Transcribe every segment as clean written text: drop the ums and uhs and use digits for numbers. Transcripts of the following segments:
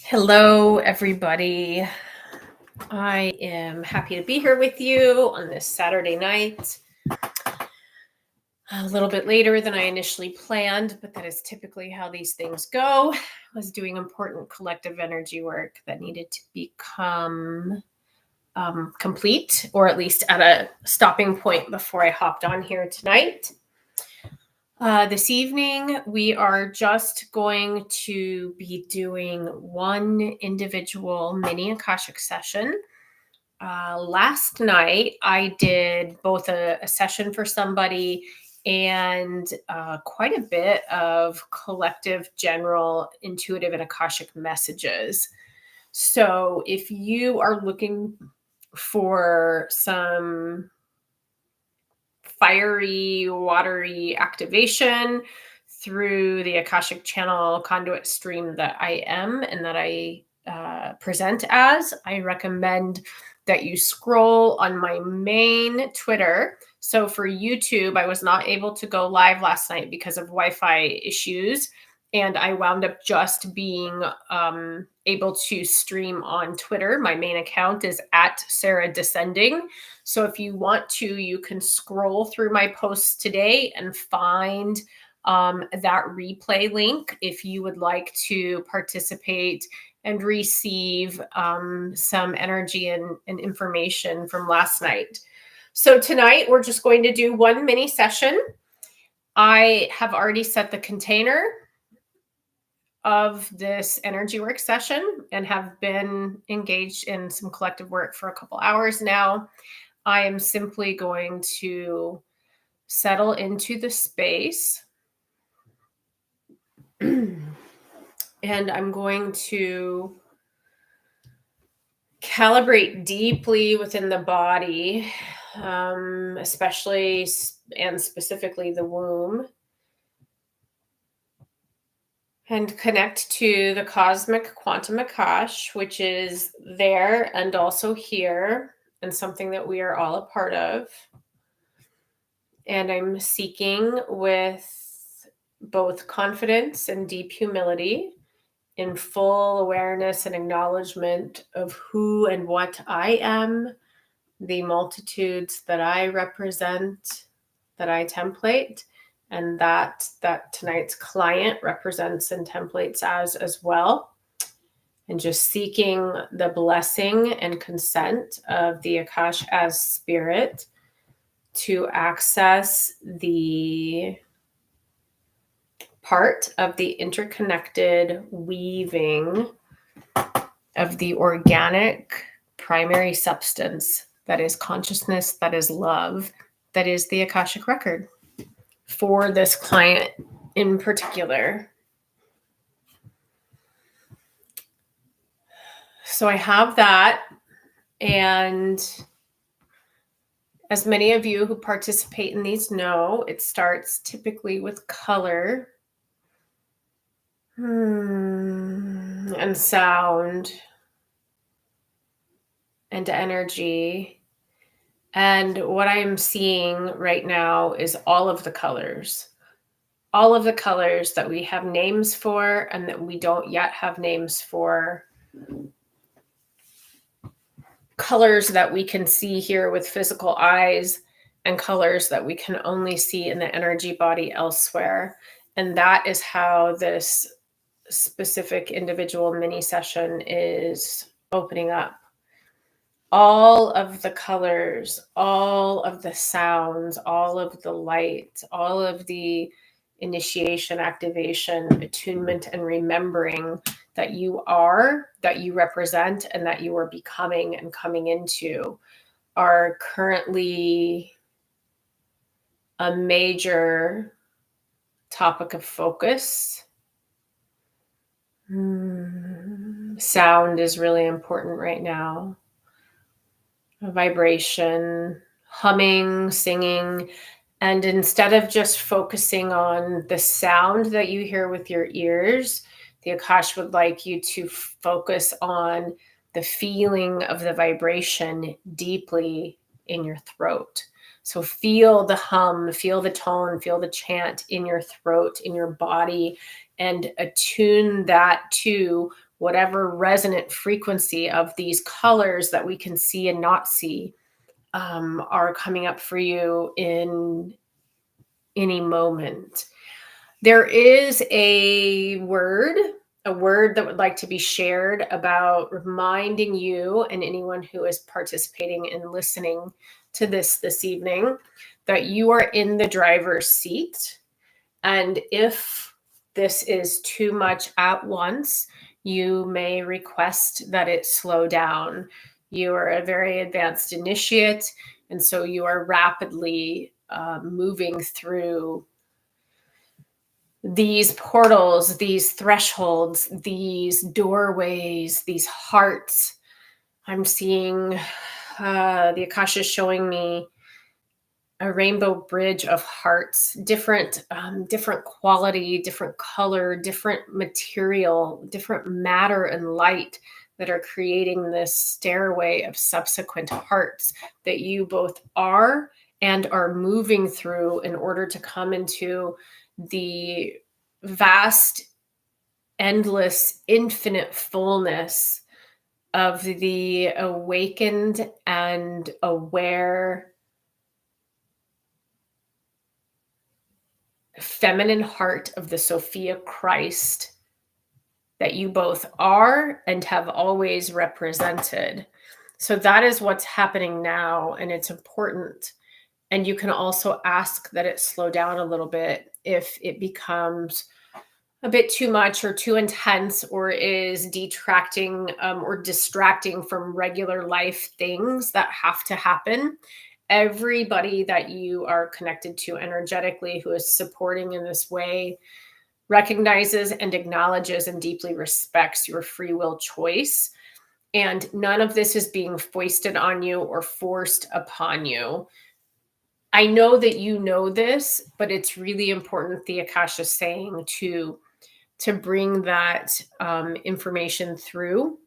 Hello, everybody. I am happy to be here with you on this Saturday night. A little bit later than I initially planned, but that is typically how these things go. I was doing important collective energy work that needed to become complete, or at least at a stopping point before I hopped on here tonight. This evening, we are just going to be doing one individual mini Akashic session. Last night, I did both a session for somebody and quite a bit of collective, general, intuitive, and Akashic messages. So if you are looking for some fiery, watery activation through the Akashic channel conduit stream that I am and that I present as, I recommend that you scroll on my main Twitter. So for YouTube, I was not able to go live last night because of Wi-Fi issues. And I wound up just being able to stream on Twitter. My main account is at Sarah Descending. So if you want to, you can scroll through my posts today and find that replay link if you would like to participate and receive some energy and information from last night. So tonight we're just going to do one mini session. I have already set the container of this energy work session and have been engaged in some collective work for a couple hours now. I am simply going to settle into the space and I'm going to calibrate deeply within the body, especially and specifically the womb, and connect to the cosmic quantum Akash, which is there and also here, and something that we are all a part of. And I'm seeking with both confidence and deep humility, in full awareness and acknowledgement of who and what I am, the multitudes that I represent, that I template, and that tonight's client represents and templates as well. And just seeking the blessing and consent of the Akash as spirit to access the part of the interconnected weaving of the organic primary substance that is consciousness, that is love, that is the Akashic record for this client in particular. So I have that, and as many of you who participate in these know, it starts typically with color and sound and energy. And what I am seeing right now is all of the colors that we have names for and that we don't yet have names for. Colors that we can see here with physical eyes and colors that we can only see in the energy body elsewhere. And that is how this specific individual mini session is opening up. All of the colors, all of the sounds, all of the light, all of the initiation, activation, attunement, and remembering that you are, that you represent, and that you are becoming and coming into are currently a major topic of focus. Sound is really important right now. Vibration, humming, singing, and instead of just focusing on the sound that you hear with your ears, the Akash would like you to focus on the feeling of the vibration deeply in your throat. So feel the hum, feel the tone, feel the chant in your throat, in your body, and attune that to whatever resonant frequency of these colors that we can see and not see are coming up for you in any moment. There is a word that would like to be shared about reminding you and anyone who is participating and listening to this evening that you are in the driver's seat. And if this is too much at once, you may request that it slow down. You are a very advanced initiate, and so you are rapidly moving through these portals, these thresholds, these doorways, these hearts. I'm seeing the Akasha is showing me a rainbow bridge of hearts, different quality, different color, different material, different matter and light that are creating this stairway of subsequent hearts that you both are and are moving through in order to come into the vast, endless, infinite fullness of the awakened and aware feminine heart of the Sophia Christ that you both are and have always represented. So that is what's happening now, and it's important. And you can also ask that it slow down a little bit if it becomes a bit too much or too intense or is detracting or distracting from regular life things that have to happen. Everybody that you are connected to energetically who is supporting in this way recognizes and acknowledges and deeply respects your free will choice. And none of this is being foisted on you or forced upon you. I know that you know this, but it's really important, the Akasha is saying, to bring that information through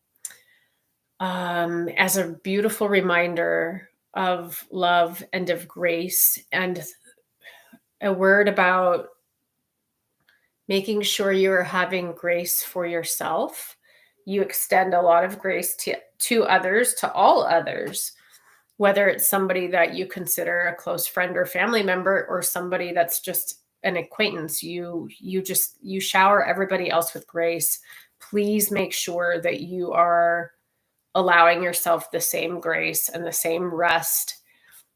as a beautiful reminder of love and of grace, and a word about making sure you're having grace for yourself. You extend a lot of grace to others, to all others, whether it's somebody that you consider a close friend or family member or somebody that's just an acquaintance. You shower everybody else with grace. Please make sure that you are allowing yourself the same grace and the same rest,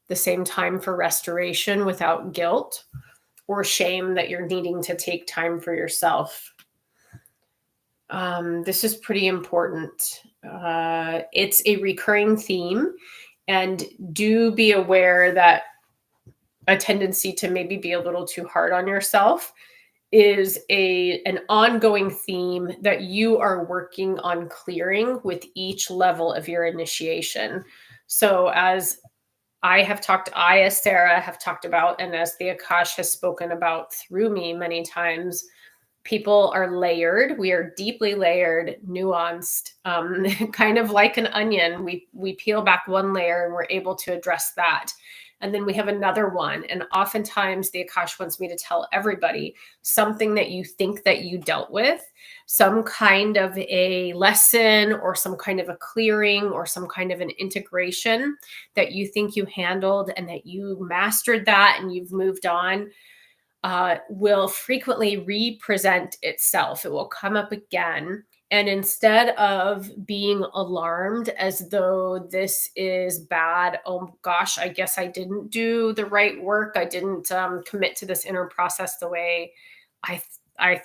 the same time for restoration without guilt or shame that you're needing to take time for yourself. This is pretty important. It's a recurring theme, and do be aware that a tendency to maybe be a little too hard on yourself is an ongoing theme that you are working on clearing with each level of your initiation. So as as Sarah have talked about, and as the Akash has spoken about through me many times, people are layered. We are deeply layered, nuanced, kind of like an onion. We peel back one layer and we're able to address that. And then we have another one. And oftentimes the Akash wants me to tell everybody something that you think that you dealt with, some kind of a lesson or some kind of a clearing or some kind of an integration that you think you handled and that you mastered that and you've moved on. Will frequently represent itself. It will come up again. And instead of being alarmed as though this is bad, oh gosh, I guess I didn't do the right work. I didn't commit to this inner process the way I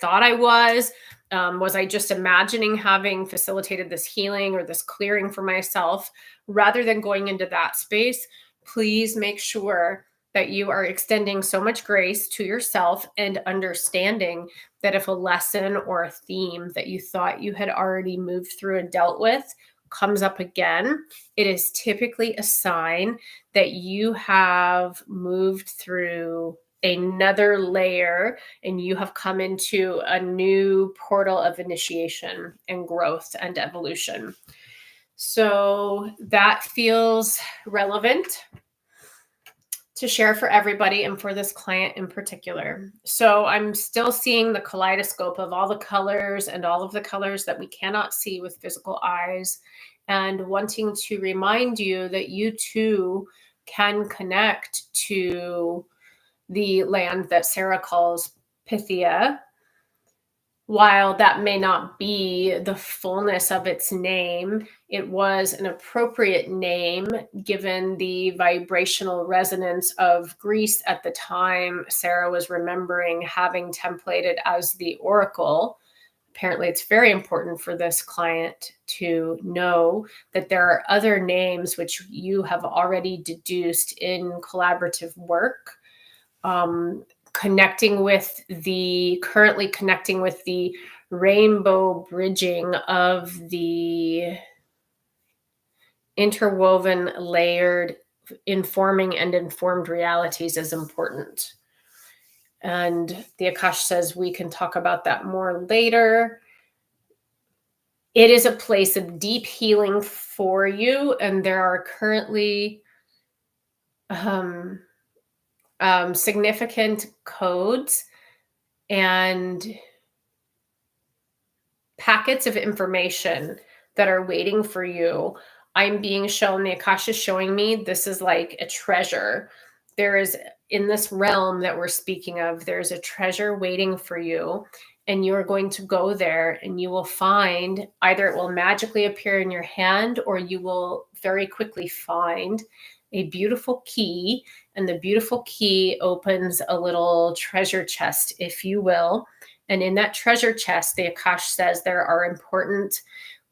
thought I was. Was I just imagining having facilitated this healing or this clearing for myself? Rather than going into that space, please make sure that you are extending so much grace to yourself and understanding that if a lesson or a theme that you thought you had already moved through and dealt with comes up again, it is typically a sign that you have moved through another layer and you have come into a new portal of initiation and growth and evolution. So that feels relevant to share for everybody and for this client in particular. So I'm still seeing the kaleidoscope of all the colors and all of the colors that we cannot see with physical eyes, and wanting to remind you that you too can connect to the land that Sarah calls Pythia. While that may not be the fullness of its name, it was an appropriate name given the vibrational resonance of Greece at the time Sarah was remembering having templated as the oracle. Apparently, it's very important for this client to know that there are other names which you have already deduced in collaborative work. Currently connecting with the rainbow bridging of the interwoven, layered, informing and informed realities is important. And the Akash says we can talk about that more later. It is a place of deep healing for you, and there are currently significant codes and packets of information that are waiting for you. I'm being shown, the Akash is showing me, this is like a treasure. There is, in this realm that we're speaking of, there's a treasure waiting for you, and you're going to go there and you will find, either it will magically appear in your hand, or you will very quickly find a beautiful key, and the beautiful key opens a little treasure chest, if you will. And in that treasure chest, the Akash says there are important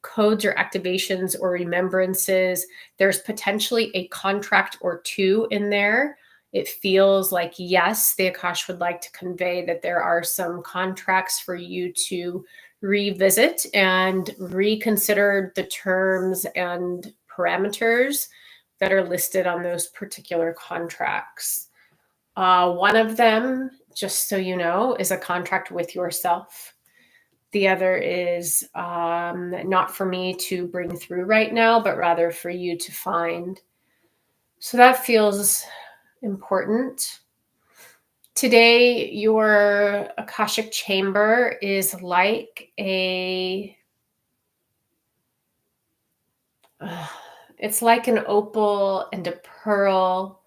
codes or activations or remembrances. There's potentially a contract or two in there. It feels like, yes, the Akash would like to convey that there are some contracts for you to revisit and reconsider the terms and parameters that are listed on those particular contracts. One of them, just so you know, is a contract with yourself. The other is not for me to bring through right now, but rather for you to find. So that feels important. Today, your Akashic chamber is like it's like an opal and a pearl.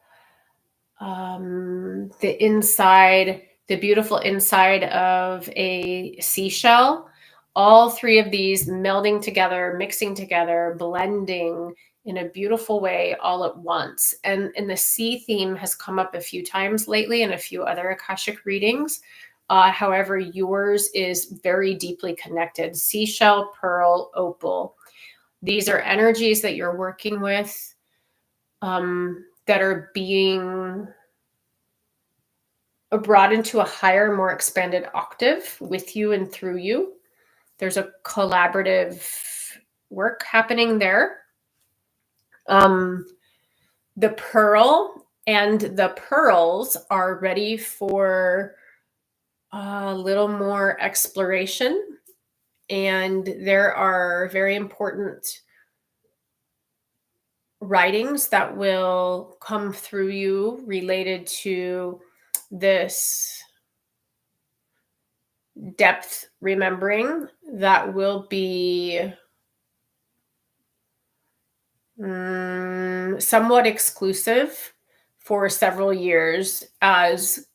The inside, the beautiful inside of a seashell. All three of these melding together, mixing together, blending in a beautiful way all at once. And the sea theme has come up a few times lately in a few other Akashic readings. However, yours is very deeply connected. Seashell, pearl, opal. These are energies that you're working with that are being brought into a higher, more expanded octave with you and through you. There's a collaborative work happening there. The pearl and the pearls are ready for a little more exploration. And there are very important writings that will come through you related to this depth remembering that will be somewhat exclusive for several years as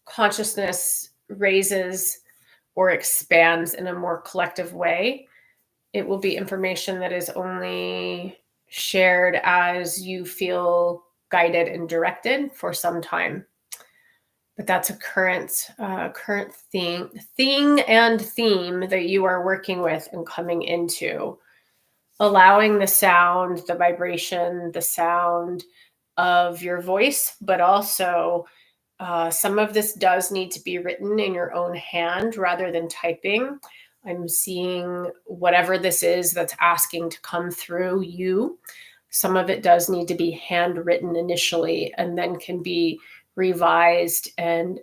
consciousness raises or expands in a more collective way. It will be information that is only shared as you feel guided and directed for some time. But that's a current thing and theme that you are working with and coming into. Allowing the sound, the vibration, the sound of your voice, but also some of this does need to be written in your own hand rather than typing. I'm seeing whatever this is that's asking to come through you. Some of it does need to be handwritten initially and then can be revised and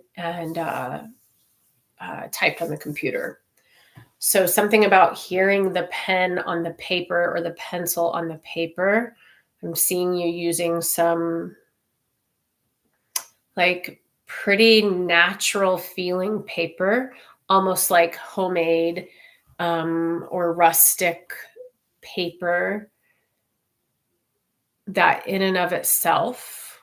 typed on the computer. So something about hearing the pen on the paper or the pencil on the paper. I'm seeing you using some like pretty natural feeling paper, almost like homemade or rustic paper that in and of itself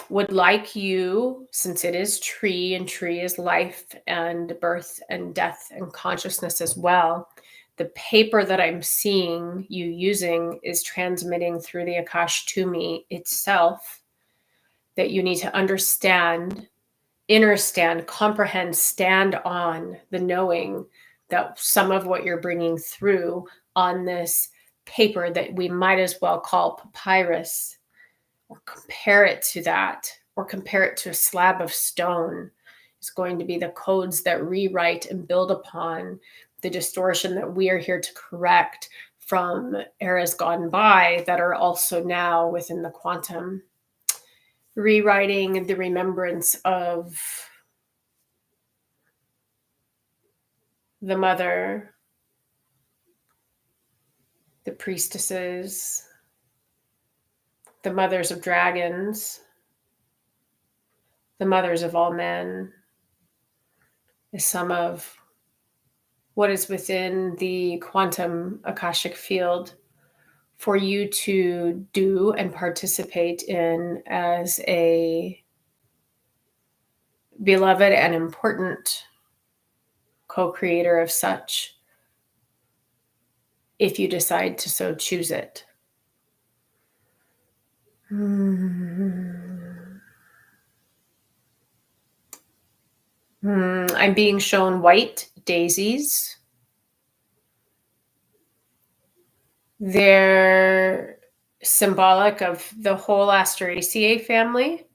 would like you, since it is tree and tree is life and birth and death and consciousness as well. The paper that I'm seeing you using is transmitting through the Akash to me itself that you need to understand, understand, comprehend, stand on the knowing that some of what you're bringing through on this paper that we might as well call papyrus, or compare it to that, or compare it to a slab of stone, is going to be the codes that rewrite and build upon the distortion that we are here to correct from eras gone by that are also now within the quantum. Rewriting the remembrance of the mother, the priestesses, the mothers of dragons, the mothers of all men, is some of what is within the quantum Akashic field for you to do and participate in as a beloved and important co-creator of such, if you decide to so choose it. I'm being shown white daisies. They're symbolic of the whole Asteraceae family.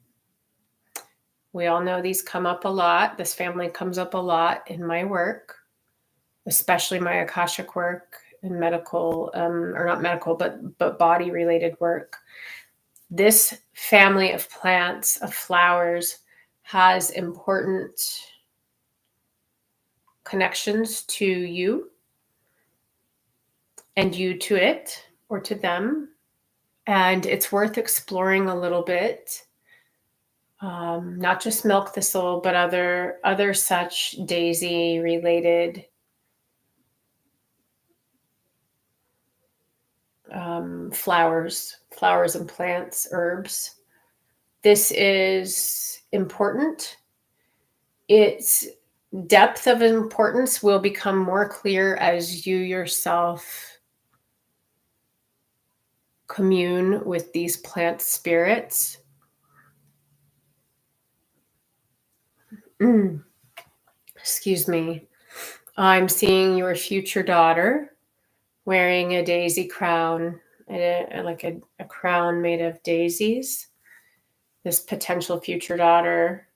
We all know these come up a lot. This family comes up a lot in my work, especially my Akashic work and medical, or not medical, but body related work. This family of plants, of flowers, has important connections to you and you to it or to them. And it's worth exploring a little bit. Not just milk thistle, but other such daisy related flowers and plants, herbs. This is important. Its depth of importance will become more clear as you yourself commune with these plant spirits. Excuse me. I'm seeing your future daughter wearing a daisy crown, like a crown made of daisies. This potential future daughter,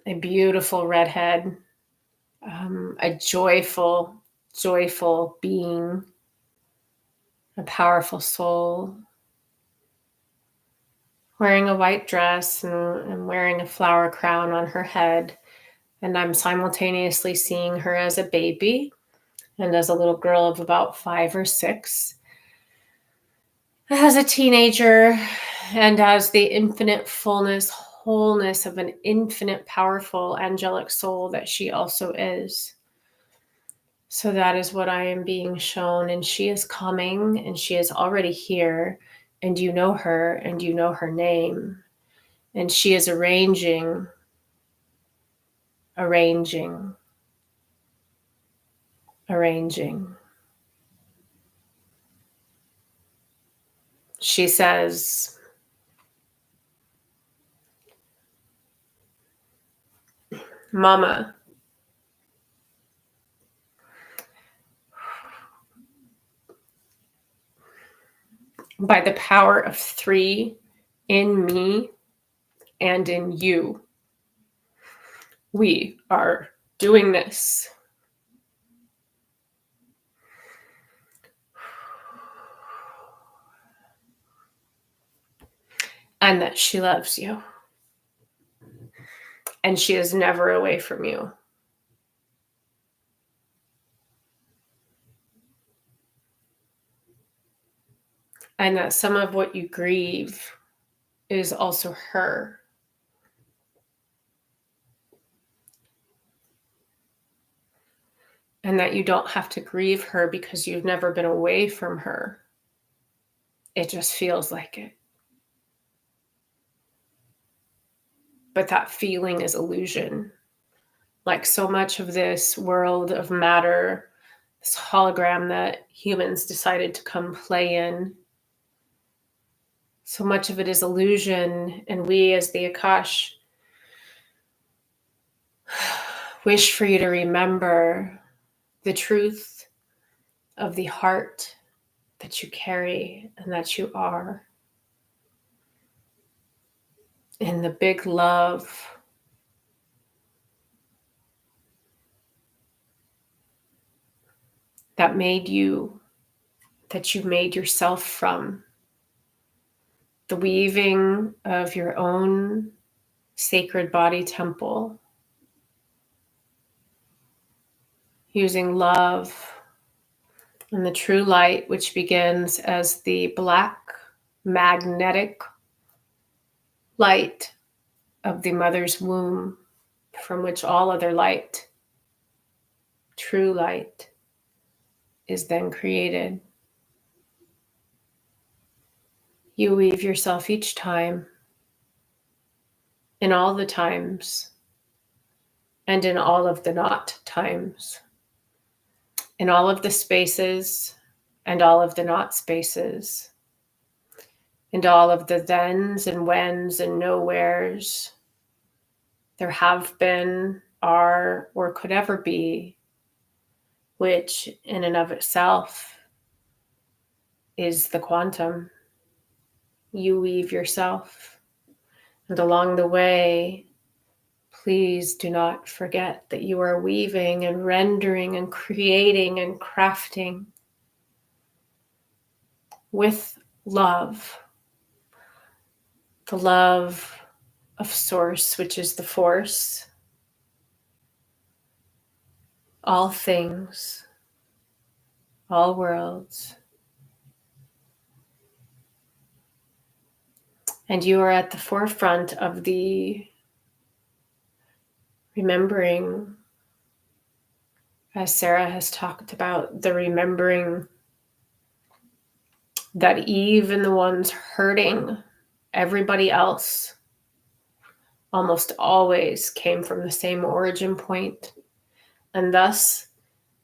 a beautiful redhead, a joyful being, a powerful soul, wearing a white dress and wearing a flower crown on her head. And I'm simultaneously seeing her as a baby and as a little girl of about 5 or 6, as a teenager, and as the infinite fullness, wholeness of an infinite, powerful, angelic soul that she also is. So that is what I am being shown. And she is coming, and she is already here, and you know her, and you know her name. And she is arranging. She says, Mama, by the power of 3 in me and in you, we are doing this. And that she loves you. And she is never away from you. And that some of what you grieve is also her. And that you don't have to grieve her because you've never been away from her. It just feels like it. But that feeling is illusion. Like so much of this world of matter, this hologram that humans decided to come play in, so much of it is illusion. And we, as the Akash, wish for you to remember the truth of the heart that you carry and that you are. In the big love that made you, that you made yourself from. The weaving of your own sacred body temple, using love and the true light, which begins as the black magnetic light of the mother's womb, from which all other light, true light, is then created. You weave yourself each time, in all the times, and in all of the not times, in all of the spaces and all of the not spaces, and all of the thens and whens and nowheres there have been, are, or could ever be, which in and of itself is the quantum. You weave yourself. And along the way, please do not forget that you are weaving and rendering and creating and crafting with love. The love of Source, which is the force. All things, all worlds. And you are at the forefront of the remembering, as Sarah has talked about, the remembering that even the ones hurting everybody else almost always came from the same origin point, and thus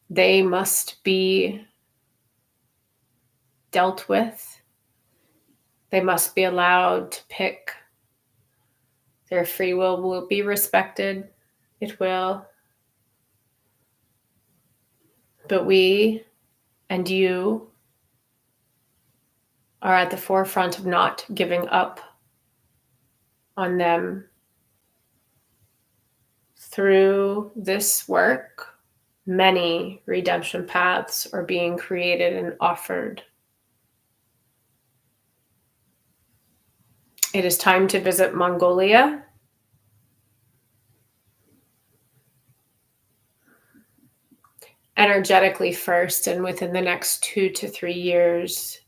they must be dealt with. They must be allowed to pick. Their free will be respected. It will. But we and you are at the forefront of not giving up on them. Through this work, many redemption paths are being created and offered. It is time to visit Mongolia. Energetically first, and within the next 2 to 3 years,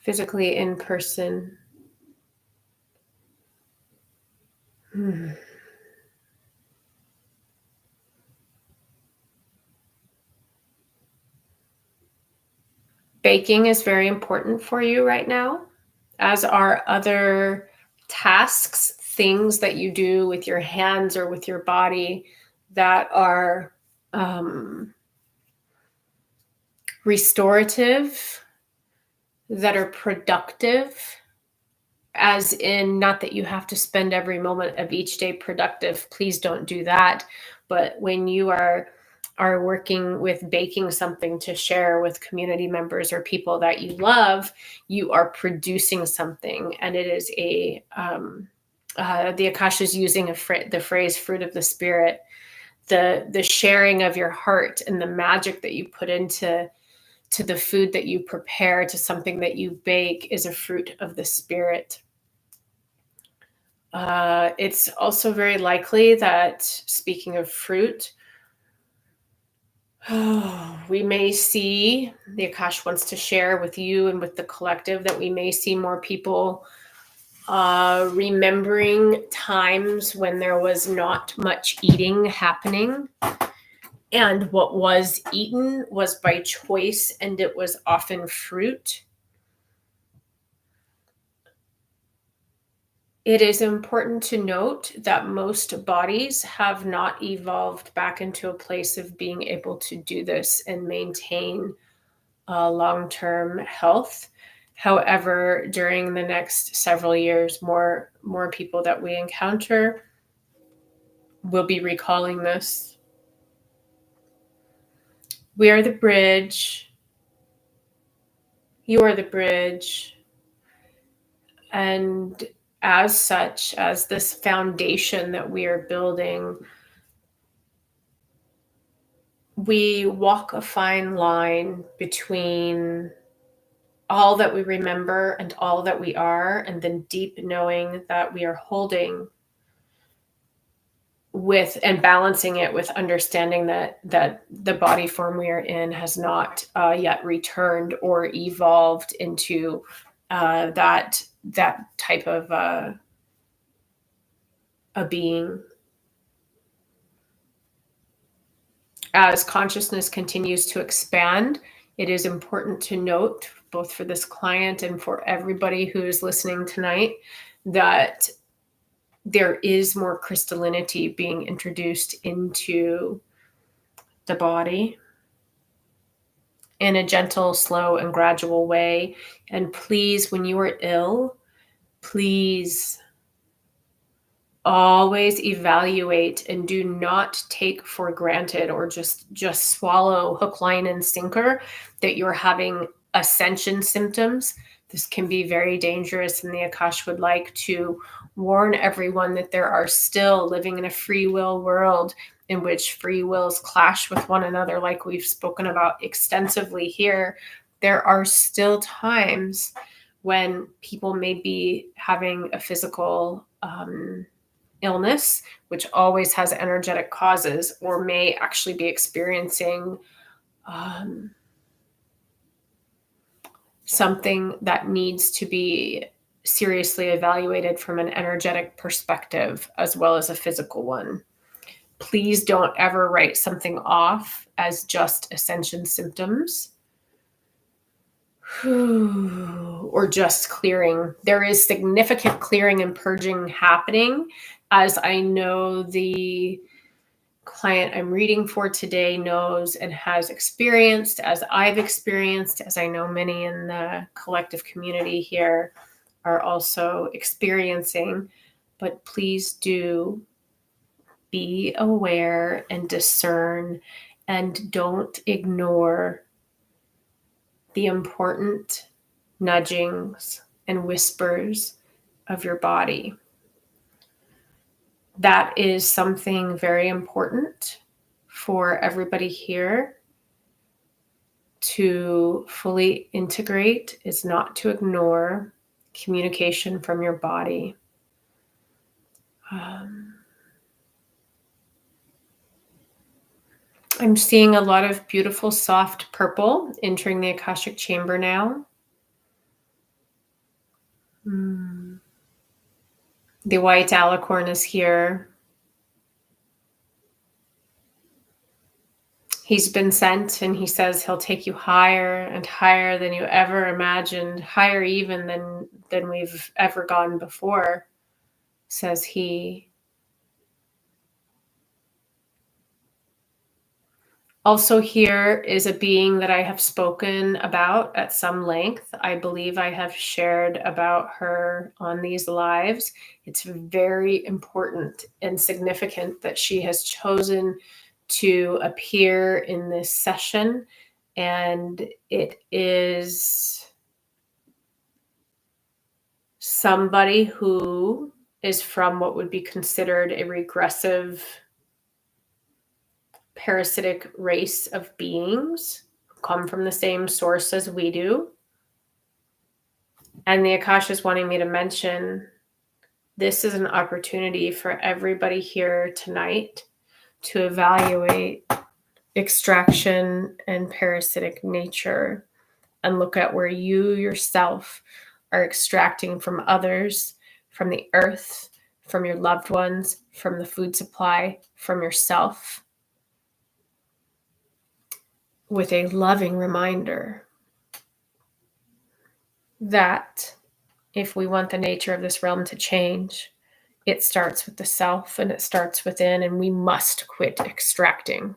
physically in person. Baking is very important for you right now, as are other tasks, things that you do with your hands or with your body that are restorative, that are productive, as in not that you have to spend every moment of each day productive. Please don't do that. But when you are working with baking something to share with community members or people that you love, you are producing something. And it is the Akash is using the phrase fruit of the spirit, the sharing of your heart and the magic that you put into the food that you prepare, to something that you bake, is a fruit of the spirit. It's also very likely that, speaking of fruit, we may see, the Akash wants to share with you and with the collective, that we may see more people remembering times when there was not much eating happening, and what was eaten was by choice, and it was often fruit. It is important to note that most bodies have not evolved back into a place of being able to do this and maintain long-term health. However, during the next several years, more people that we encounter will be recalling this. We are the bridge. You are the bridge. And as such, as this foundation that we are building, we walk a fine line between all that we remember and all that we are, and then deep knowing that we are holding with and balancing it with understanding that the body form we are in has not yet returned or evolved into that type of a being. As consciousness continues to expand, it is important to note, both for this client and for everybody who is listening tonight, that there is more crystallinity being introduced into the body in a gentle, slow, and gradual way. And please, when you are ill, please always evaluate and do not take for granted or just swallow hook, line, and sinker that you're having ascension symptoms. This can be very dangerous, and the Akash would like to warn everyone that there are still living in a free will world in which free wills clash with one another, like we've spoken about extensively here. There are still times when people may be having a physical illness, which always has energetic causes, or may actually be experiencing something that needs to be seriously evaluated from an energetic perspective as well as a physical one. Please don't ever write something off as just ascension symptoms or just clearing. There is significant clearing and purging happening, as I know the client I'm reading for today knows and has experienced, as I've experienced, as I know many in the collective community here are also experiencing. But please do be aware and discern, and don't ignore the important nudgings and whispers of your body. That is something very important for everybody here to fully integrate, is not to ignore communication from your body. I'm seeing a lot of beautiful soft purple entering the Akashic chamber now. The white alicorn is here. He's been sent, and he says he'll take you higher and higher than you ever imagined, higher even than we've ever gone before, says he. Also here is a being that I have spoken about at some length. I believe I have shared about her on these lives. It's very important and significant that she has chosen to appear in this session, and it is somebody who is from what would be considered a regressive parasitic race of beings who come from the same source as we do. And the Akash is wanting me to mention this is an opportunity for everybody here tonight to evaluate extraction and parasitic nature and look at where you yourself are extracting from others from the earth, from your loved ones, from the food supply, from yourself, with a loving reminder that if we want the nature of this realm to change, it starts with the self and it starts within, and we must quit extracting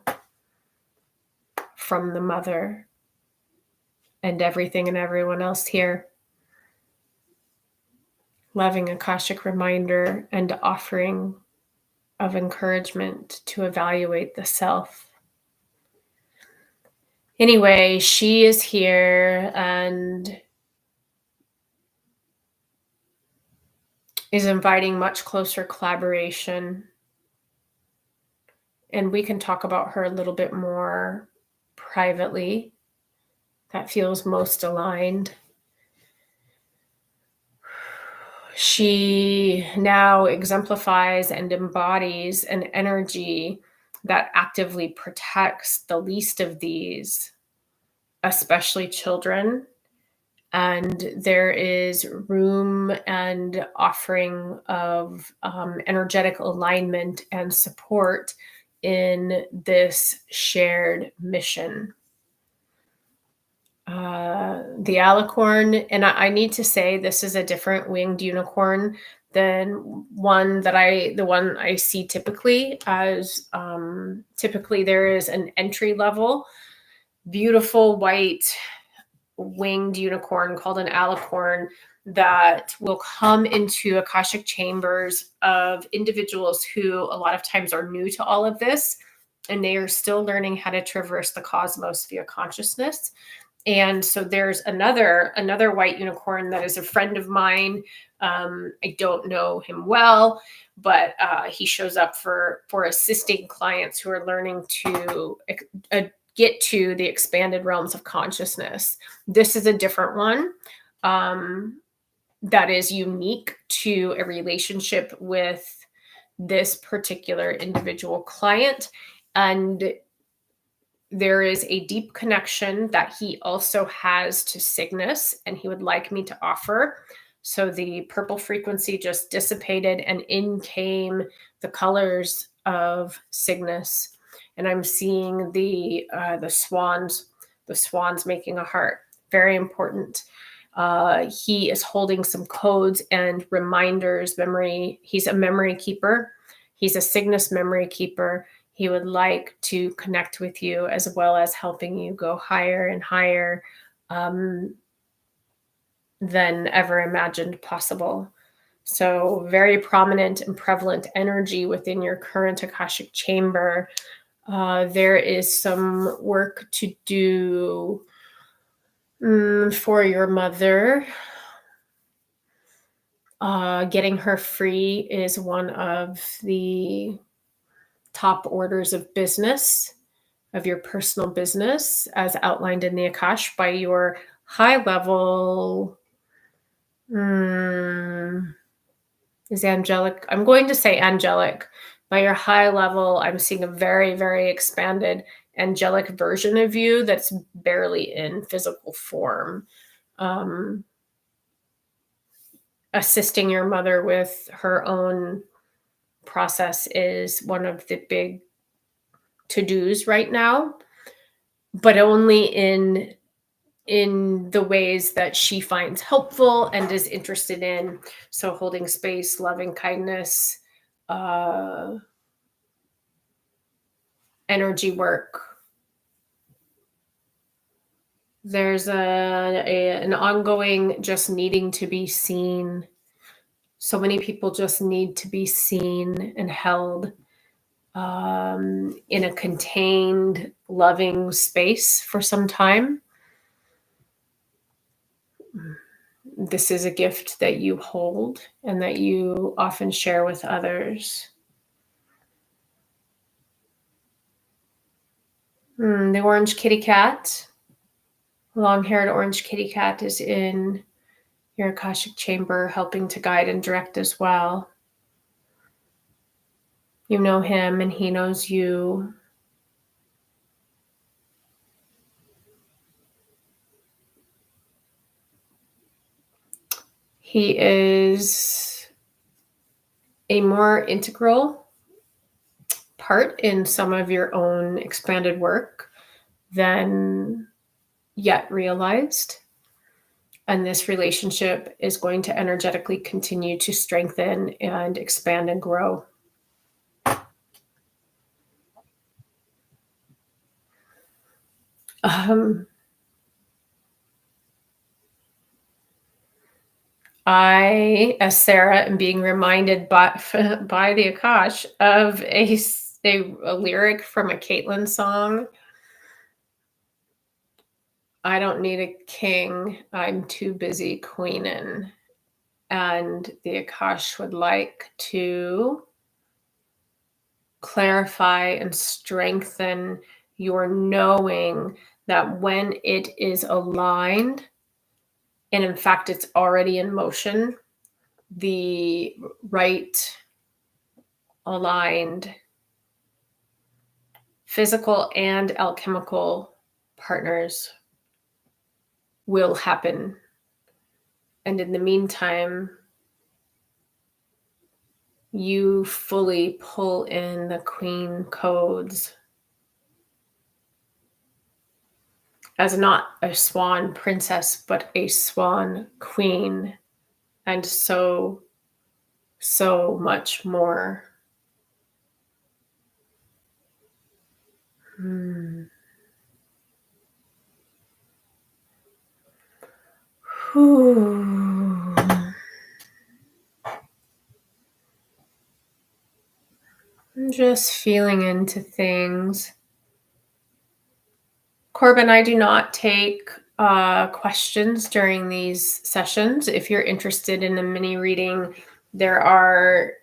from the mother and everything and everyone else here. Loving Akashic reminder and offering of encouragement to evaluate the self. Anyway, she is here and is inviting much closer collaboration. And we can talk about her a little bit more privately. That feels most aligned. She now exemplifies and embodies an energy that actively protects the least of these, especially children. And there is room and offering of energetic alignment and support in this shared mission. The alicorn, and I need to say this is a different winged unicorn than the one I see typically, as typically there is an entry level beautiful white winged unicorn called an alicorn that will come into Akashic chambers of individuals who a lot of times are new to all of this, and they are still learning how to traverse the cosmos via consciousness. And so there's another white unicorn that is a friend of mine. I don't know him well, but he shows up for assisting clients who are learning to get to the expanded realms of consciousness. This is a different one that is unique to a relationship with this particular individual client. And there is a deep connection that he also has to Cygnus, and he would like me to offer. So the purple frequency just dissipated, and in came the colors of Cygnus. And I'm seeing the swans making a heart. Very important. He is holding some codes and reminders, memory. He's a memory keeper. He's a Cygnus memory keeper. He would like to connect with you as well as helping you go higher and higher than ever imagined possible. So very prominent and prevalent energy within your current Akashic chamber. There is some work to do for your mother. Getting her free is one of the top orders of business, of your personal business, as outlined in the Akash by your high level is angelic. I'm going to say angelic. By your high level, I'm seeing a very, very expanded angelic version of you that's barely in physical form. Assisting your mother with her own process is one of the big to-dos right now, but only in the ways that she finds helpful and is interested in. So holding space, loving kindness, energy work. There's an ongoing just needing to be seen. So many people just need to be seen and held in a contained, loving space for some time. This is a gift that you hold and that you often share with others. The orange kitty cat, long-haired orange kitty cat, is in your Akashic chamber, helping to guide and direct as well. You know him and he knows you. He is a more integral part in some of your own expanded work than yet realized. And this relationship is going to energetically continue to strengthen and expand and grow. Um, I, as Sarah, am being reminded by the Akash of a lyric from a Caitlin song. I don't need a king. I'm too busy queening. And the Akash would like to clarify and strengthen your knowing that when it is aligned, and in fact, it's already in motion, the right aligned physical and alchemical partners will happen. And in the meantime, you fully pull in the queen codes as not a swan princess, but a swan queen, and so much more. I'm just feeling into things. Corbin, I do not take questions during these sessions. If you're interested in a mini reading, there are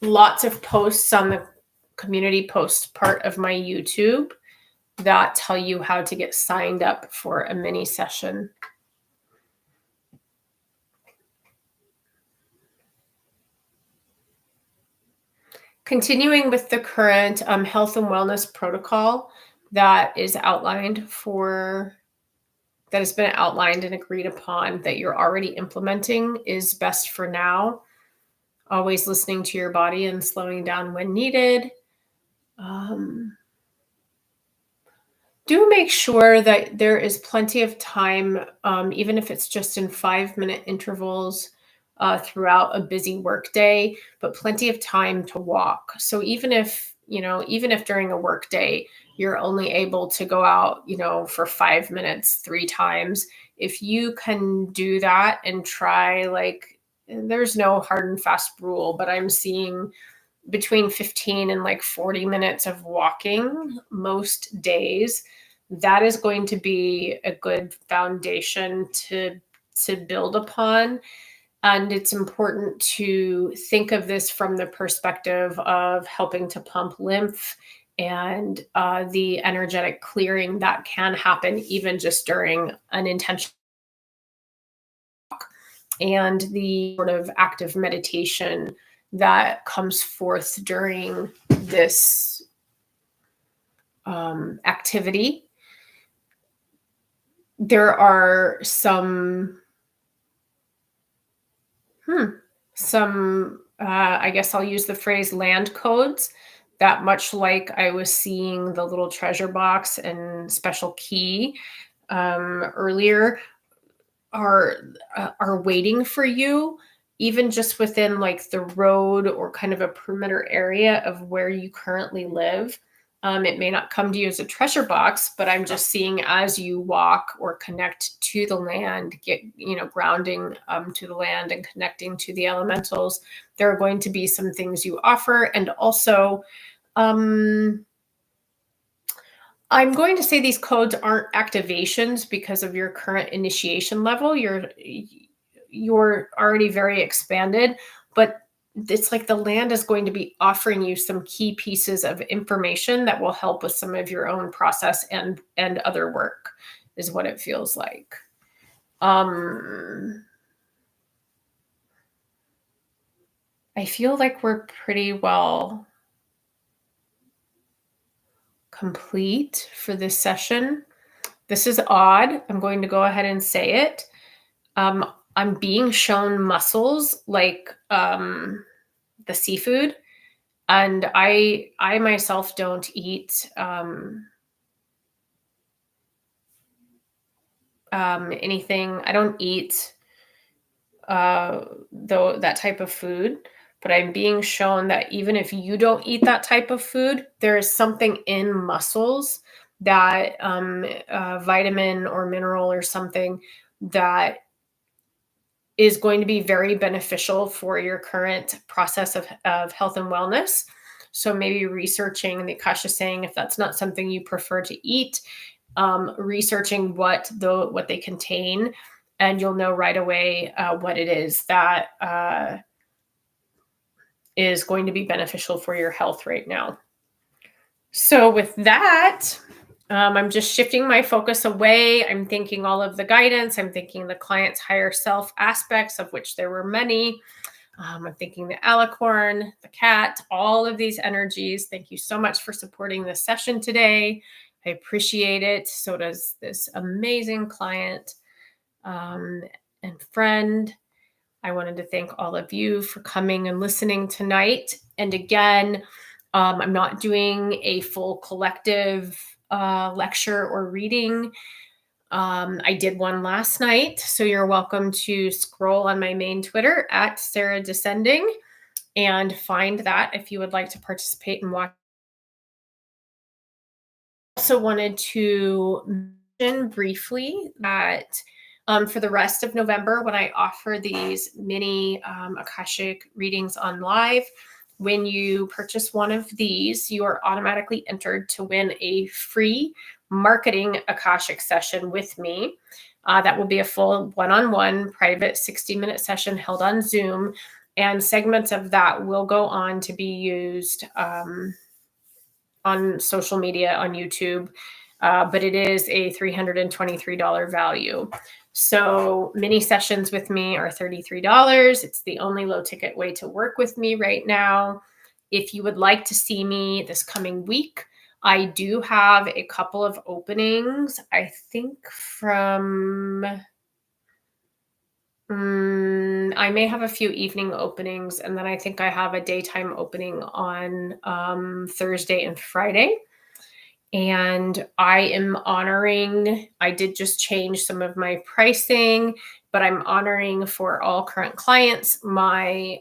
lots of posts on the community post part of my YouTube that tell you how to get signed up for a mini session. Continuing with the current health and wellness protocol that is outlined that has been outlined and agreed upon that you're already implementing is best for now. Always listening to your body and slowing down when needed. Do make sure that there is plenty of time, even if it's just in 5-minute intervals throughout a busy workday, but plenty of time to walk. So even if during a workday you're only able to go out, for 5 minutes 3 times, if you can do that and try, like, there's no hard and fast rule, but I'm seeing between 15 and like 40 minutes of walking most days. That is going to be a good foundation to build upon. And it's important to think of this from the perspective of helping to pump lymph and the energetic clearing that can happen even just during an intentional walk, and the sort of active meditation that comes forth during this activity. There are some I guess I'll use the phrase land codes that, much like I was seeing the little treasure box and special key earlier, are waiting for you, even just within like the road or kind of a perimeter area of where you currently live. It may not come to you as a treasure box, but I'm just seeing as you walk or connect to the land, get, grounding to the land and connecting to the elementals, there are going to be some things you offer. And also, I'm going to say these codes aren't activations because of your current initiation level. You're already very expanded, but it's like the land is going to be offering you some key pieces of information that will help with some of your own process and other work, is what it feels like. I feel like we're pretty well complete for this session. This is odd. I'm going to go ahead and say it. I'm being shown muscles like the seafood. And I myself don't eat anything. I don't eat though that type of food, but I'm being shown that even if you don't eat that type of food, there is something in mussels, that vitamin or mineral or something, that is going to be very beneficial for your current process of health and wellness. So maybe researching, the Akasha saying, if that's not something you prefer to eat, researching what they contain, and you'll know right away what it is that is going to be beneficial for your health right now. So with that, I'm just shifting my focus away. I'm thinking all of the guidance. I'm thinking the client's higher self aspects, of which there were many. I'm thinking the alicorn, the cat, all of these energies. Thank you so much for supporting this session today. I appreciate it. So does this amazing client and friend. I wanted to thank all of you for coming and listening tonight. And again, I'm not doing a full collective lecture or reading. I did one last night, so you're welcome to scroll on my main Twitter at Sarah Descending and find that if you would like to participate and watch. I also wanted to mention briefly that for the rest of November, when I offer these mini Akashic readings on live, when you purchase one of these, you are automatically entered to win a free marketing Akashic session with me. That will be a full one-on-one private 60-minute session held on Zoom, and segments of that will go on to be used on social media, on YouTube, but it is a $323 value. So mini sessions with me are $33. It's the only low ticket way to work with me right now. If you would like to see me this coming week, I do have a couple of openings. I think from I may have a few evening openings, and then I think I have a daytime opening on Thursday and Friday. And I did just change some of my pricing, but I'm honoring for all current clients my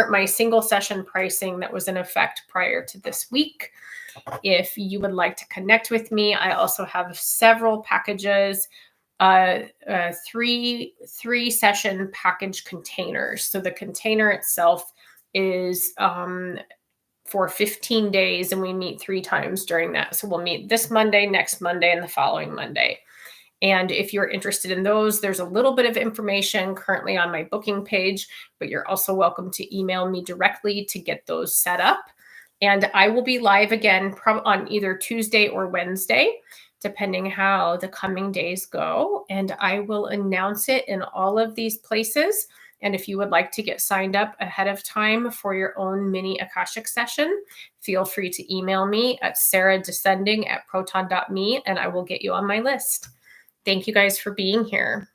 my single session pricing that was in effect prior to this week. If you would like to connect with me, I also have several packages, three session package containers. So the container itself is for 15 days, and we meet 3 times during that. So we'll meet this Monday, next Monday, and the following Monday. And if you're interested in those, there's a little bit of information currently on my booking page, but you're also welcome to email me directly to get those set up. And I will be live again on either Tuesday or Wednesday, depending how the coming days go. And I will announce it in all of these places. And if you would like to get signed up ahead of time for your own mini Akashic session, feel free to email me at sarahdescending@proton.me, and I will get you on my list. Thank you guys for being here.